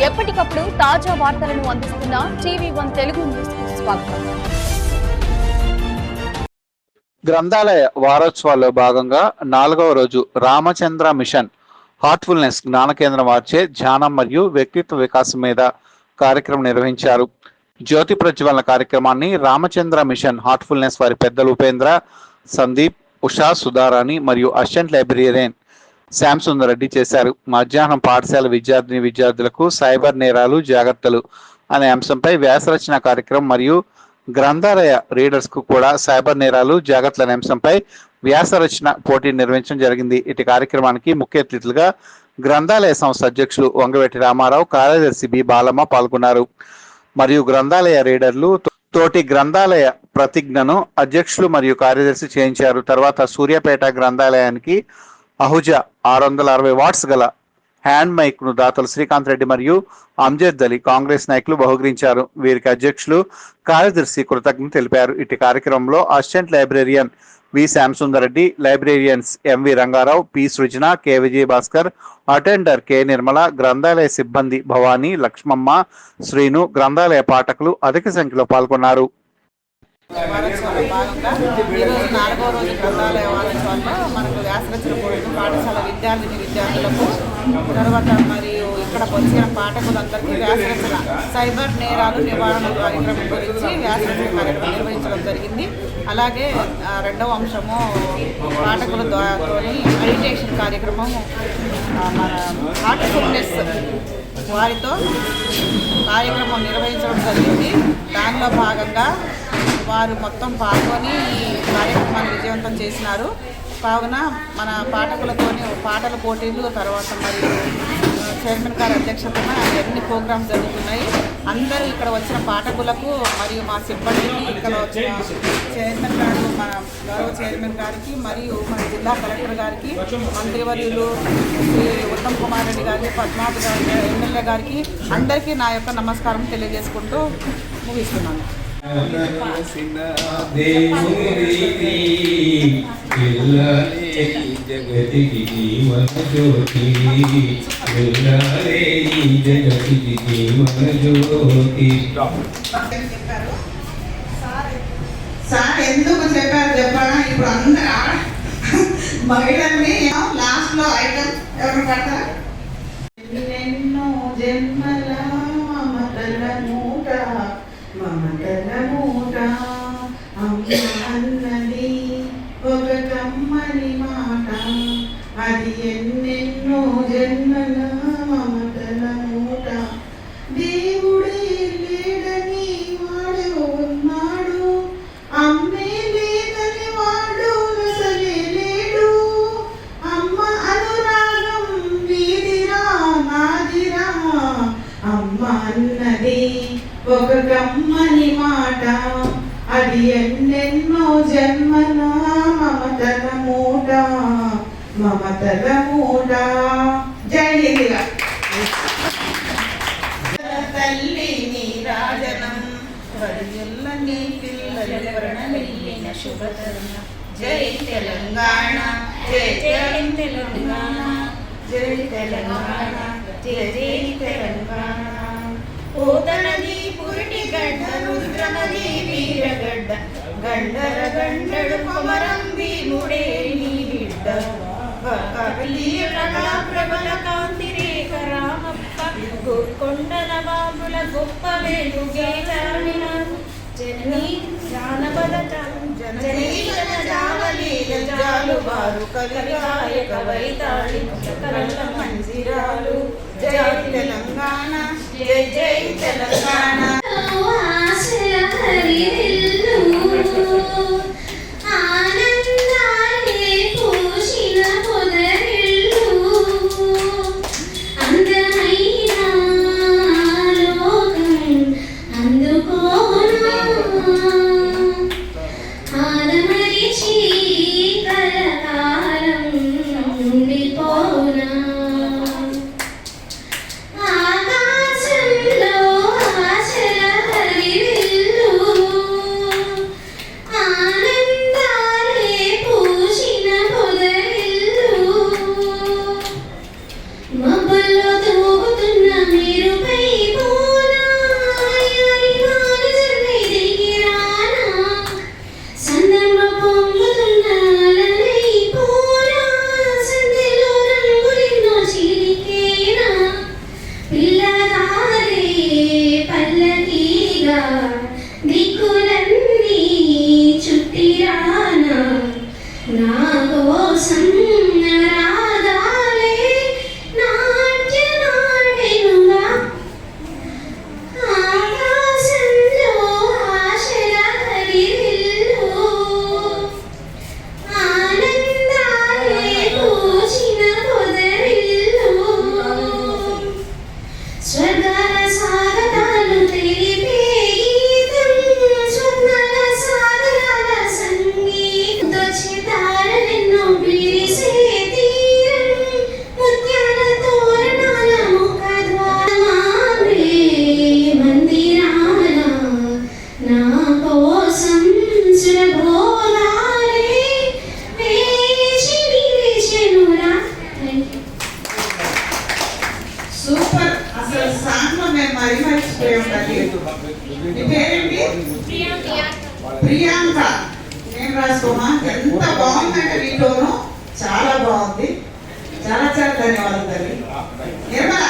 ఎప్పటికప్పుడు తాజా వార్తలను అందిస్తున్న టీవీ1 తెలుగు న్యూస్ కు స్వాగతం. గ్రంథాలయ వారోత్సవాల్లో భాగంగా 4వ రోజు రామచంద్ర మిషన్ హార్ట్ఫుల్నెస్ జ్ఞాన కేంద్రం వారిచే ధ్యానం మరియు వ్యక్తిత్వ వికాసం మీద కార్యక్రమం నిర్వహించారు. జ్యోతి ప్రజ్వలన కార్యక్రమాన్ని రామచంద్ర మిషన్ హార్ట్ఫుల్నెస్ వారి పెద్దలు ఉపేంద్ర, సందీప్, ఉషా, సుధారాణి మరియు అసిస్టెంట్ లైబ్రేరియన్ శ్యామ్ సుందర్ రెడ్డి చేశారు. మధ్యాహ్నం పాఠశాల విద్యార్థులకు సైబర్ నేరాలు జాగ్రత్తలు అనే అంశంపై వ్యాసరచన కార్యక్రమం మరియు గ్రంథాలయ రీడర్స్ కు కూడా సైబర్ నేరాలు జాగ్రత్తలు అనే అంశంపై వ్యాసరచన పోటీ నిర్వహించడం జరిగింది. ఇటు కార్యక్రమానికి ముఖ్య అతిథులుగా గ్రంథాలయ సంస్థ అధ్యక్షులు వంగవెట్టి రామారావు, కార్యదర్శి బి బాలమ్మ పాల్గొన్నారు. మరియు గ్రంథాలయ రీడర్లు తోటి గ్రంథాలయ ప్రతిజ్ఞను అధ్యక్షులు మరియు కార్యదర్శి చేయించారు. తర్వాత సూర్యాపేట గ్రంథాలయానికి అహుజా 660 వాట్స్ గల హ్యాండ్ మైక్ ను దాతలు శ్రీకాంత్ రెడ్డి మరియు అంజద్ అలీ కాంగ్రెస్ నాయకులు బహుకరించారు. వీరికి అధ్యక్షులు, కార్యదర్శి కృతజ్ఞతలు తెలిపారు. ఇటు కార్యక్రమంలో assistant librarian V Shyam Sundar Reddy, librarians MV Rangarao, P Srujana, K Vijaya Bhaskar, attender K Nirmala, గ్రంథాలయ సిబ్బంది భవానీ, లక్ష్మమ్మ, శ్రీను, గ్రంథాలయ పాఠకులు అధిక సంఖ్యలో పాల్గొన్నారు. భాగంగా ఈరోజు 4వ రోజు గ్రంథాలయ వారోత్సవాల్లో మనకు వ్యాసరచన పోటీలు పాఠశాల విద్యార్థులకు, తర్వాత మరియు ఇక్కడ వచ్చిన పాఠకులందరికీ వ్యాసరచన సైబర్ నేరాలు నివారణ కార్యక్రమం గురించి వ్యాసరచన కార్యక్రమం నిర్వహించడం జరిగింది. అలాగే రెండవ అంశము పాఠకులతో మెడిటేషన్ కార్యక్రమం మన హార్ట్ఫుల్నెస్ వారితో కార్యక్రమం నిర్వహించడం జరిగింది. దానిలో భాగంగా వారు మొత్తం పాల్గొని ఈ కార్యక్రమాన్ని విజయవంతం చేసినారు. కావున మన పాఠకులతోని పాటల పోటీలు, తర్వాత మరియు చైర్మన్ గారి అధ్యక్షతన అన్ని ప్రోగ్రామ్స్ జరుగుతున్నాయి. అందరూ ఇక్కడ వచ్చిన పాఠకులకు మరియు మా సిబ్బందికి, ఇక్కడ వచ్చిన చైర్మన్ గారు, మన గౌరవ చైర్మన్ గారికి మరియు మన జిల్లా కలెక్టర్ గారికి, మంత్రివర్యులు శ్రీ ఉత్తమ్ కుమార్ రెడ్డి గారికి, పద్మావతి గారికి, ఎమ్మెల్యే గారికి అందరికీ నా యొక్క నమస్కారం తెలియజేసుకుంటూ ముగిస్తున్నాను. జగతికి జీవన జ్యోతి జగతికి జీవన జ్యోతి. సార్ ఎందుకు చెప్పారు చెప్పారా? ఇప్పుడు అందరూ మహిళల్ని లాస్ట్ లో ఐటమ్ ఎవరు పడతారా? ఎన్నెన్నో జన్మల మమతల మూట, మమతల మూట అమ్మ అన్నది ఒక కమ్మని మాట, అది ఎన్నెన్నో జన్మల మమతల మూట. దేవుడే లేడని వాడు ఉన్నాడు, అమ్మే లేదని వాడు అసలే లేడు. అమ్మ అనురాగం నీదిరా నాదిరా, అమ్మ అన్నది ఒక కమ్మని మాట, అది ఎన్నెన్నో జన్మల మమతల మూట, మమతల మూట. జై హింద్. తల్లి నీ రాజనం వరియుల్ల నీ పిల్లల వర్ణమిల్లిన శుభతరుణం. జై తెలంగాణ, జై జై తెలంగాణ, జై తెలంగాణ, జై జై తెలంగాణ. పోతనది పురిటి గడ్డ, రుద్రనది వీరగడ్డ, గండర గండడు కొమరం భీముడే నీ బిడ్డ. కబలియ కళా ప్రబల కాంతి రేఖ రామప్ప, గోకొండల బాబుల గొప్ప వెలుగేలాడిన జననీ జానపద జనీజన జావలీల జాలు వారు కవిగాయక వైతాళి కరల మంజిరాలు. జై తెలంగాణ, జై జై తెలంగాణ. ఆకాశంలో సూపర్. అసలు సాంగ్ లో మేము మరిచిపోయాం తల్లి. నీ పేరేంటి? ప్రియాంక. నేను రాసుకోమా. ఎంత బాగుందంటే నీలోను, చాలా బాగుంది. చాలా చాలా ధన్యవాదాలు తల్లి. నిర్మల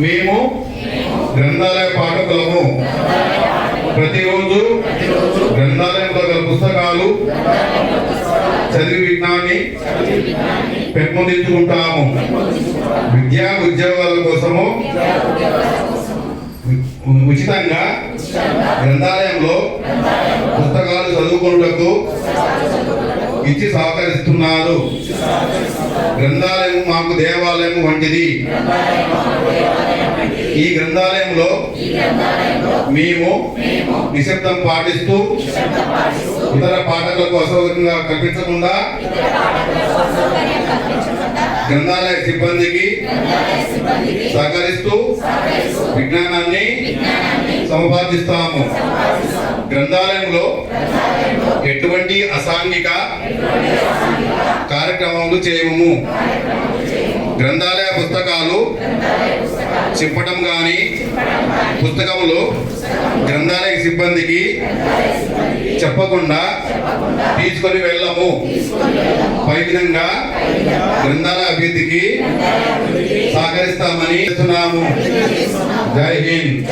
మేము గ్రంథాలయ పాఠకులము. ప్రతిరోజు గ్రంథాలయంలో గల పుస్తకాలు చదివి విజ్ఞాన్ని పెంపొందించుకుంటాము. విద్యా ఉద్యోగాల కోసము ఉచితంగా గ్రంథాలయంలో పుస్తకాలు చదువుకున్నకు ఇచ్చి సహకరిస్తున్నారు. గ్రంథాలయం మాకు దేవాలయం వంటిది. ఈ గ్రంథాలయంలో మేము నిశ్శబ్దం పాటిస్తూ ఇతర పాఠకులకు అసౌకర్యంగా కల్పించకుండా గ్రంథాలయ సిబ్బందికి సహకరిస్తూ విజ్ఞానాన్ని సముపార్జిస్తాము. గ్రంథాలయంలో ఎటువంటి అసాంఘిక కార్యక్రమాలు చేయము. గ్రంథాలయ పుస్తకాలు చింపడం కానీ పుస్తకములు గ్రంథాలయ సిబ్బందికి చెప్పకుండా తీసుకొని వెళ్ళము. పై విధంగా గ్రంథాలయ అభివృద్ధికి సహకరిస్తామని చెప్తున్నాము. జై హింద్.